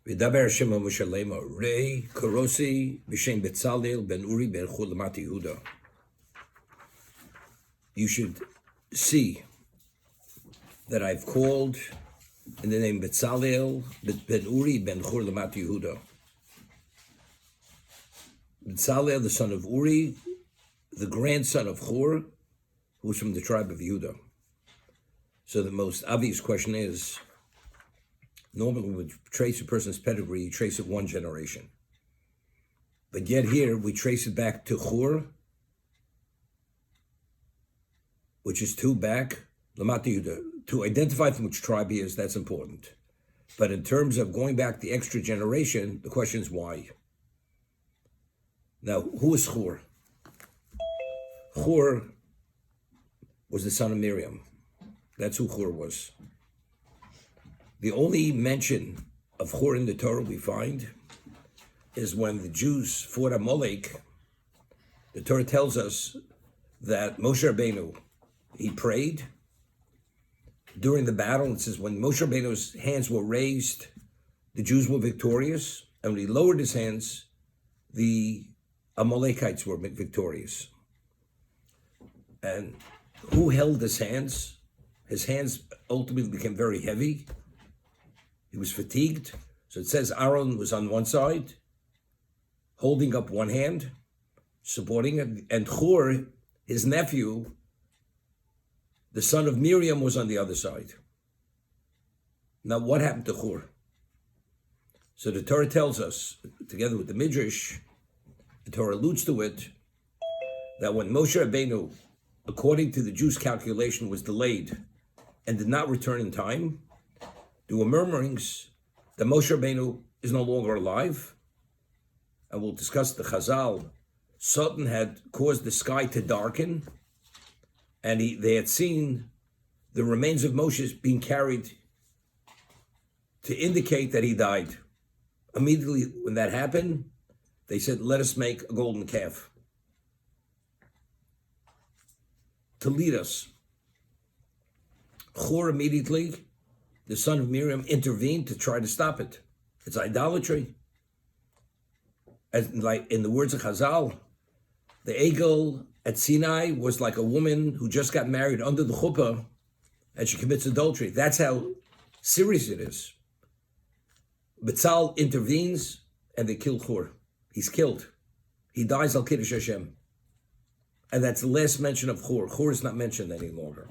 V'daber Hashem Moshe Lema Rei Korosi B'Shem Betzalel Ben Uri Ben Chur Lamat Yehuda. You should see that I've called in the name Betzalel Ben Uri Ben Chur Lamat Yehuda. Betzalel, the son of Uri, the grandson of Chur, who was from the tribe of Yehuda. So the most obvious question is, normally when we trace a person's pedigree, you trace it one generation. But yet here, we trace it back to Chur, which is two back, Lamat Yehuda. To identify from which tribe he is, that's important. But in terms of going back the extra generation, the question is why? Now, who is Chur? Chur was the son of Miriam. That's who Chur was. The only mention of Chur in the Torah we find is when the Jews fought Amalek. The Torah tells us that Moshe Rabbeinu, he prayed during the battle. It says when Moshe Rabbeinu's hands were raised, the Jews were victorious, and when he lowered his hands, the Amalekites were victorious. And who held his hands? His hands ultimately became very heavy. He was fatigued. So it says Aaron was on one side, holding up one hand, supporting it, and Chur, his nephew, the son of Miriam, was on the other side. Now, what happened to Chur? So the Torah tells us, together with the Midrash, the Torah alludes to it, that when Moshe Rabbeinu, according to the Jews' calculation, was delayed and did not return in time, there were murmurings that Moshe Rabbeinu is no longer alive. And we'll discuss the Chazal. Satan had caused the sky to darken, and they had seen the remains of Moshe being carried to indicate that he died. Immediately when that happened, they said, let us make a golden calf to lead us. Chur immediately, the son of Miriam, intervened to try to stop it. It's idolatry. As like in the words of Chazal, the Egel at Sinai was like a woman who just got married under the chuppah and she commits adultery. That's how serious it is. Betzal intervenes and they kill Chur. He's killed. He dies al Kiddush Hashem. And that's the last mention of Chur. Chur is not mentioned any longer.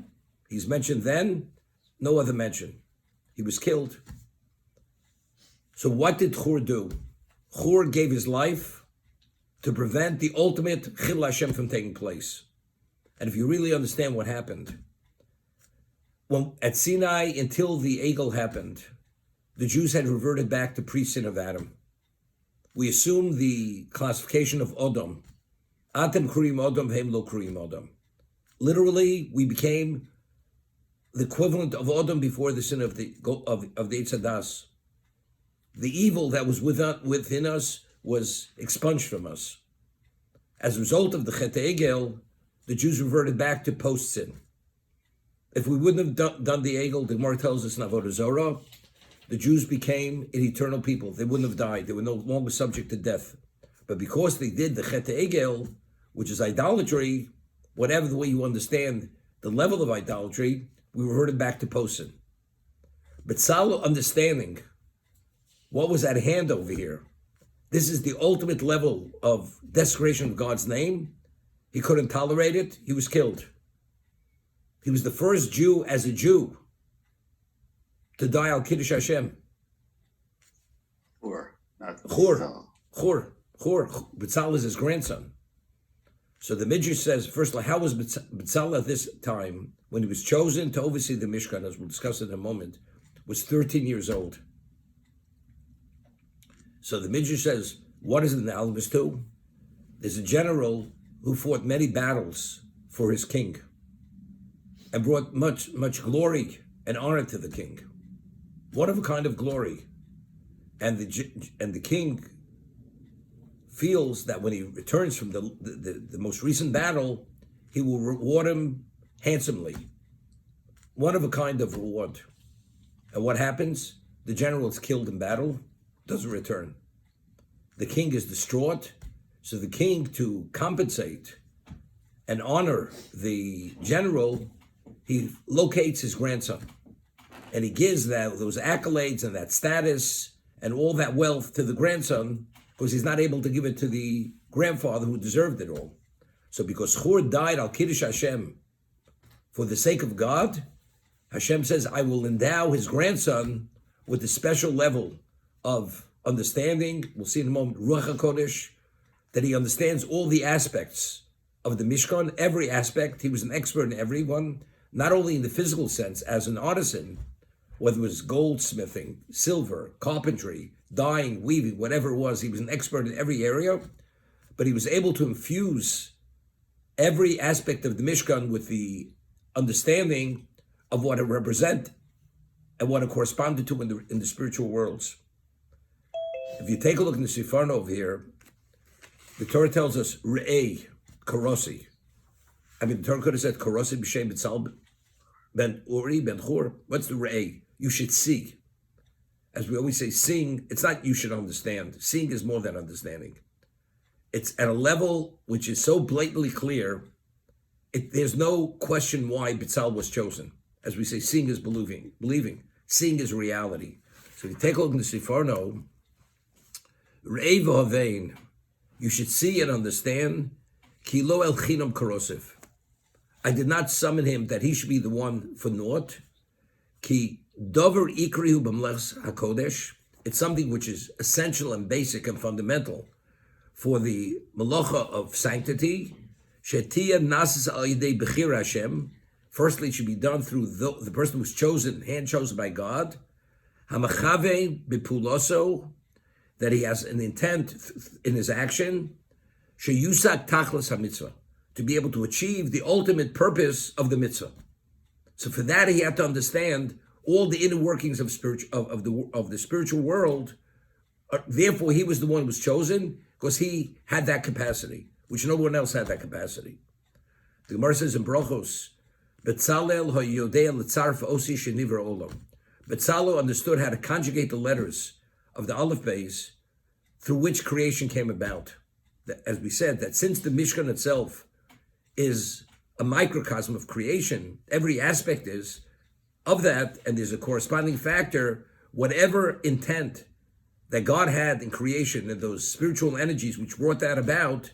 He's mentioned then, no other mention. He was killed. So what did Chur do? Chur gave his life to prevent the ultimate Chil Hashem from taking place. And if you really understand what happened, when at Sinai, until the Egel happened, the Jews had reverted back to pre-sin of Adam. We assume the classification of Odom. Atem Kurim Odom, V'hem Lo Kurim Odom. Literally, we became the equivalent of Odom before the sin of the Eitz Hadas. The evil that was within us was expunged from us. As a result of the Chet Egel, the Jews reverted back to post-sin. If we wouldn't have done the Egel, the Gemara tells us in Avodah Zorah, the Jews became an eternal people. They wouldn't have died. They were no longer subject to death. But because they did the Chet Egel, which is idolatry, whatever the way you understand the level of idolatry, we reverted back to post-sin. But Betzalel understanding what was at hand over here, this is the ultimate level of desecration of God's name. He couldn't tolerate it. He was killed. He was the first Jew as a Jew to die al Kiddush Hashem. Chur, not Chur. Betzalel is his grandson. So the Midrash says, first of all, how was Betzalel at this time, when he was chosen to oversee the Mishkan, as we'll discuss in a moment, was 13 years old. So the Midrash says, what is it analogous to? There's a general who fought many battles for his king and brought much glory and honor to the king. What of a kind of glory? And the king feels that when he returns from the most recent battle, he will reward him handsomely. One of a kind of reward. And what happens? The general is killed in battle. doesn't return. The king is distraught, so the king, to compensate and honor the general, he locates his grandson. And he gives those accolades and that status and all that wealth to the grandson, because he's not able to give it to the grandfather who deserved it all. So because Chur died al Kiddush Hashem, for the sake of God, Hashem says, I will endow his grandson with a special level of understanding. We'll see in a moment, Ruach HaKodesh, that he understands all the aspects of the Mishkan, every aspect. He was an expert in every one, not only in the physical sense as an artisan, whether it was goldsmithing, silver, carpentry, dyeing, weaving, whatever it was, he was an expert in every area, but he was able to infuse every aspect of the Mishkan with the understanding of what it represents and what it corresponded to in the spiritual worlds. If you take a look in the Sifarno over here, the Torah tells us, Re'ei, Karosi. The Torah could have said, Karosi b'shem b'tzal ben Uri ben Chur. What's the Re'ei? You should see. As we always say, seeing, it's not you should understand. Seeing is more than understanding. It's at a level which is so blatantly clear, there's no question why B'tzal was chosen. As we say, seeing is believing. Seeing is reality. So if you take a look in the Sifarno, Re'ei v'havein, you should see and understand, Ki lo el chinam korosiv. I did not summon him that he should be the one for naught. Ki dover ikrihu b'mlechs hakodesh. It's something which is essential and basic and fundamental for the malacha of sanctity. Shetia nasis al yidei bechir Hashem. Firstly, it should be done through the person who's chosen, hand chosen by God. Hamachave bipuloso, that he has an intent in his action. Sheyusak tachlis hamitzvah, to be able to achieve the ultimate purpose of the mitzvah. So for that, he had to understand all the inner workings of the spiritual world. Therefore, he was the one who was chosen because he had that capacity, which no one else had that capacity. The Gemara says in Brachos, Betzalel ha'yodei l'tzarf osi shenivra olam. Betzalel understood how to conjugate the letters of the Aleph Beis through which creation came about. As we said, that since the Mishkan itself is a microcosm of creation, every aspect is of that, and there's a corresponding factor, whatever intent that God had in creation and those spiritual energies which brought that about,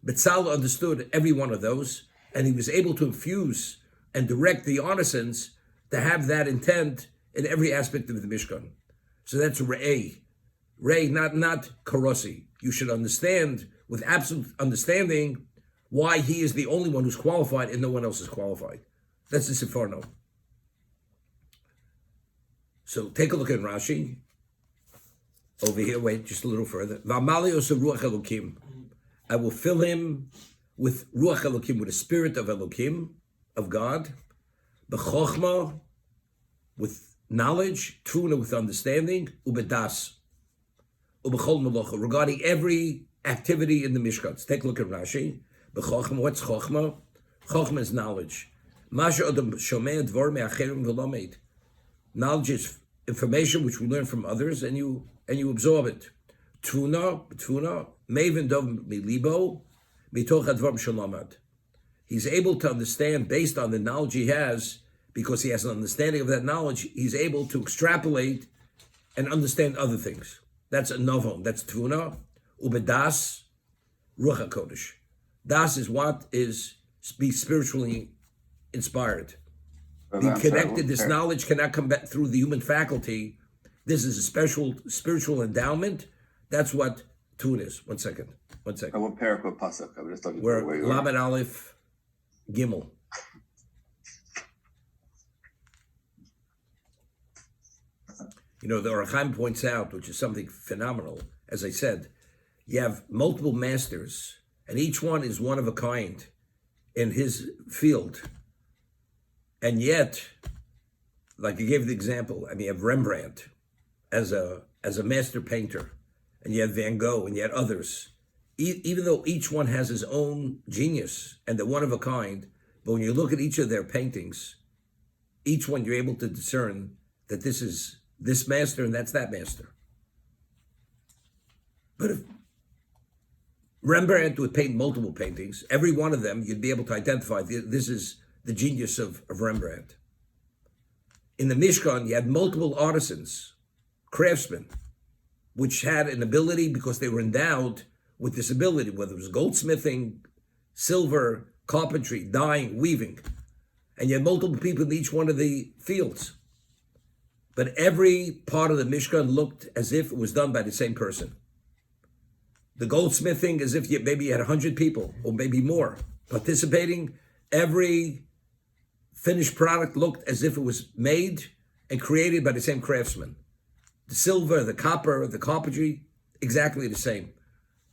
Betzalel understood every one of those, and he was able to infuse and direct the artisans to have that intent in every aspect of the Mishkan. So that's Re'ei. Re'ei, not Karosi. You should understand with absolute understanding why he is the only one who's qualified and no one else is qualified. That's the Sifarno. So take a look at Rashi. Over here, wait, just a little further. V'amalios of Ruach Elokim. I will fill him with Ruach Elokim, with the spirit of Elokim, of God. B'chochma, with knowledge. Tuna, with understanding. Ubedas. Ubechol melocha, regarding every activity in the Mishkan. Take a look at Rashi. B'chochma, what's Chochma? Chochma is knowledge. Masha odom shomei dvar me'acherim v'lomeid. Knowledge is information which we learn from others, and you absorb it. Tuna, meven dov milibo, mitoch advar shalomad. He's able to understand based on the knowledge he has, because he has an understanding of that knowledge, he's able to extrapolate and understand other things. That's a novon, that's tuna. Ubedas, ruach HaKodesh. Das is what is be spiritually inspired. This knowledge cannot come back through the human faculty. This is a special spiritual endowment. That's what tune is. One second. I want Perikah Pasuk. I'm just looking We're for where you are. Lamed Aleph Gimel. The Orachaim points out, which is something phenomenal. As I said, you have multiple masters, and each one is one of a kind in his field. And yet, like you gave the example, you have Rembrandt as a master painter, and you have Van Gogh, and you have others. Even though each one has his own genius, and they're one of a kind, but when you look at each of their paintings, each one you're able to discern that this is this master and that's that master. But if Rembrandt would paint multiple paintings, every one of them, you'd be able to identify this is the genius of Rembrandt. In the Mishkan, you had multiple artisans, craftsmen, which had an ability because they were endowed with this ability, whether it was goldsmithing, silver, carpentry, dyeing, weaving. And you had multiple people in each one of the fields. But every part of the Mishkan looked as if it was done by the same person. The goldsmithing, as if maybe you had 100 people, or maybe more, participating. Every finished product looked as if it was made and created by the same craftsman. The silver, the copper, the carpentry, exactly the same.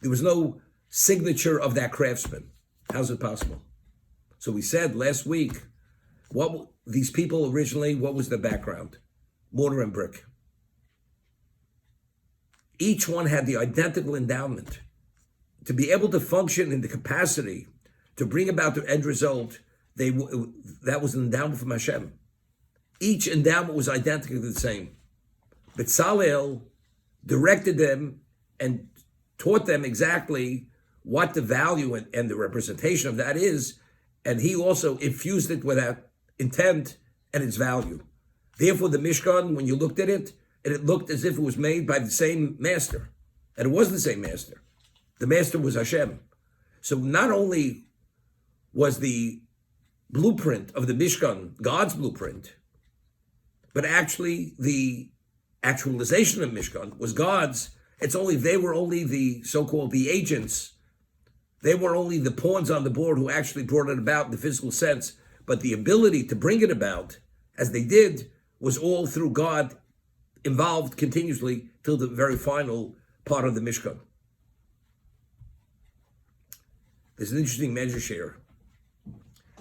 There was no signature of that craftsman. How's it possible? So we said last week, what these people originally, what was their background? Mortar and brick. Each one had the identical endowment. To be able to function in the capacity to bring about the end result, that was an endowment from Hashem. Each endowment was identically the same. But Salel directed them and taught them exactly what the value and the representation of that is, and he also infused it with that intent and its value. Therefore, the Mishkan, when you looked at it, it looked as if it was made by the same master. And it wasn't the same master. The master was Hashem. So not only was the blueprint of the Mishkan God's blueprint, but actually the actualization of Mishkan was God's. They were only the so-called the agents. They were only the pawns on the board who actually brought it about in the physical sense. But the ability to bring it about, as they did, was all through God involved continuously till the very final part of the Mishkan. There's an interesting measure here.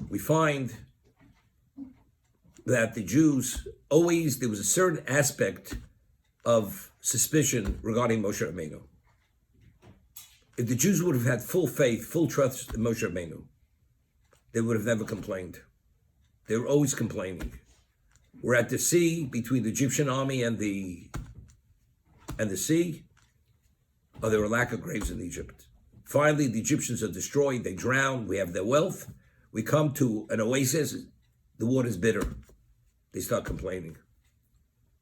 We find that the Jews always, there was a certain aspect of suspicion regarding Moshe Rabbeinu. If the Jews would have had full faith, full trust in Moshe Rabbeinu, they would have never complained. They were always complaining. We're at the sea between the Egyptian army and the sea. Oh, there were a lack of graves in Egypt. Finally, the Egyptians are destroyed. They drown. We have their wealth. We come to an oasis. The water is bitter. They start complaining.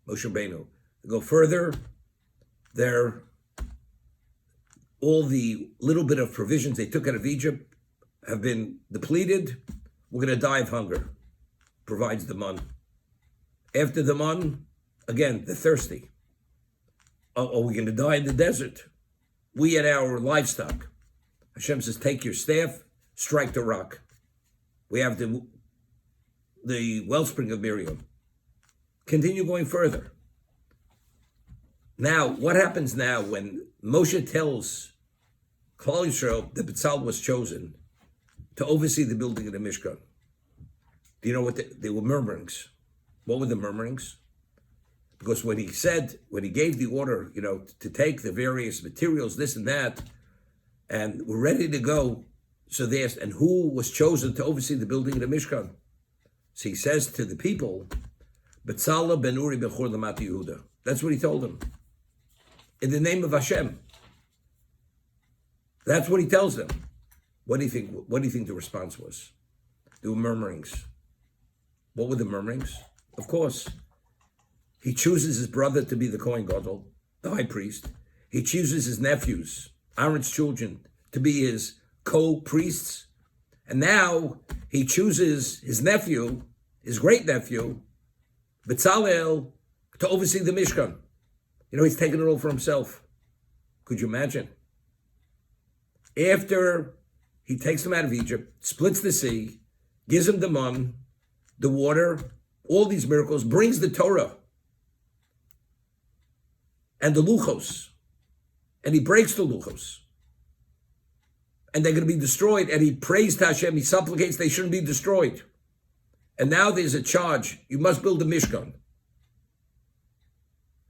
Moshe Rabbeinu. They go further. All the little bit of provisions they took out of Egypt have been depleted. We're going to die of hunger. Provides the man. After the man, again, they're thirsty. Are we going to die in the desert? We and our livestock. Hashem says, take your staff, strike the rock. We have the wellspring of Miriam. Continue going further. Now, what happens now when Moshe tells Klal Yisrael that Bezalel was chosen to oversee the building of the Mishkan? Do you know what they were murmurings? What were the murmurings? Because when he gave the order, to take the various materials, this and that, and we're ready to go, so they asked, and who was chosen to oversee the building of the Mishkan? So he says to the people, Bezalel ben Uri bechor Lamat Yehuda. That's what he told them. In the name of Hashem. That's what he tells them. What do you think the response was? There were murmurings. What were the murmurings? Of course, he chooses his brother to be the Kohen Gadol, the high priest. He chooses his nephews, Aaron's children, to be his co-priests. And now he chooses his nephew, his great-nephew, Bezalel, to oversee the Mishkan. He's taking it all for himself. Could you imagine? After he takes them out of Egypt, splits the sea, gives them the man, the water, all these miracles, brings the Torah and the luchos, and he breaks the luchos, and they're going to be destroyed, and he prays to Hashem, he supplicates they shouldn't be destroyed. And now there's a charge, you must build a Mishkan.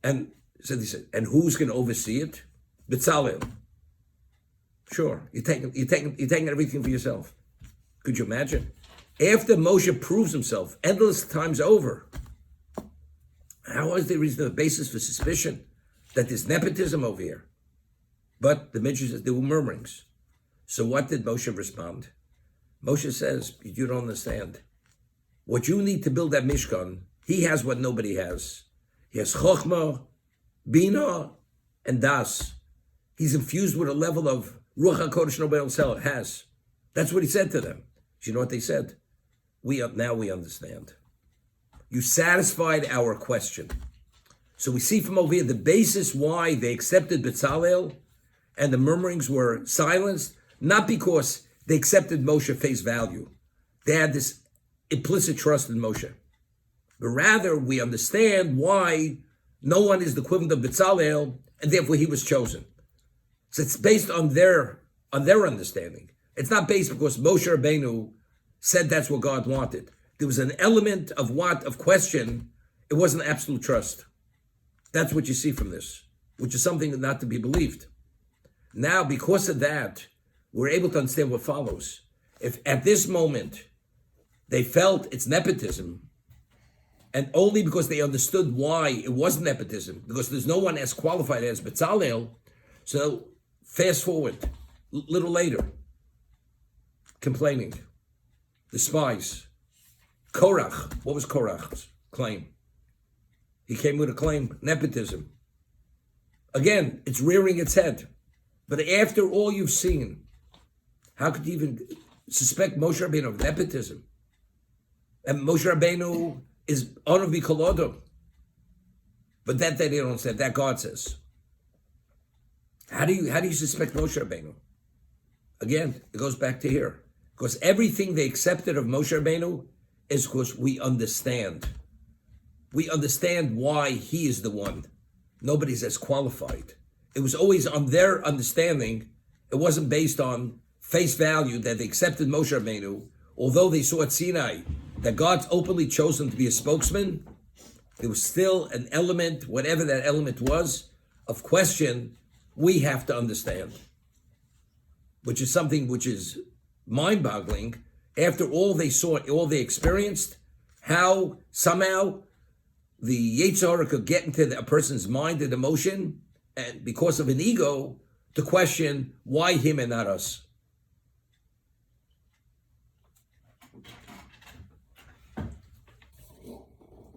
And so he said, and who's going to oversee it? Bezalel. Sure, you're taking everything for yourself. Could you imagine? After Moshe proves himself endless times over, how is there reason, a basis for suspicion that there's nepotism over here? But the Midrash says there were murmurings. So what did Moshe respond? Moshe says, you don't understand. What you need to build that Mishkan, he has what nobody has. He has Chochmah, Bina, and Das. He's infused with a level of Ruach HaKodesh nobody else has. That's what he said to them. Do you know what they said? Now we understand. You satisfied our question. So we see from over here the basis why they accepted Bezalel and the murmurings were silenced, not because they accepted Moshe face value. They had this implicit trust in Moshe. But rather, we understand why no one is the equivalent of Bezalel, and therefore he was chosen. So it's based on their understanding. It's not based because Moshe Rabbeinu said that's what God wanted. There was an element of question. It wasn't absolute trust. That's what you see from this, which is something not to be believed. Now, because of that, we're able to understand what follows. If at this moment they felt it's nepotism, and only because they understood why it wasn't nepotism, because there's no one as qualified as Bezalel, so fast forward, little later, complaining, the spies, Korach, what was Korach's claim? He came with a claim, nepotism. Again, it's rearing its head. But after all you've seen, how could you even suspect Moshe Rabbeinu of nepotism? And Moshe Rabbeinu is Onav B'Kolodom. But that they don't say, that God says. How do you suspect Moshe Rabbeinu? Again, it goes back to here. Because everything they accepted of Moshe Rabbeinu is because we understand. We understand why he is the one. Nobody's as qualified. It was always on their understanding. It wasn't based on face value that they accepted Moshe Rabbeinu. Although they saw at Sinai that God's openly chosen to be a spokesman, there was still an element, whatever that element was, of question we have to understand. Which is something which is mind-boggling. After all they saw, all they experienced, how somehow the Yetzer Hara could get into a person's mind and emotion, and because of an ego, to question why him and not us.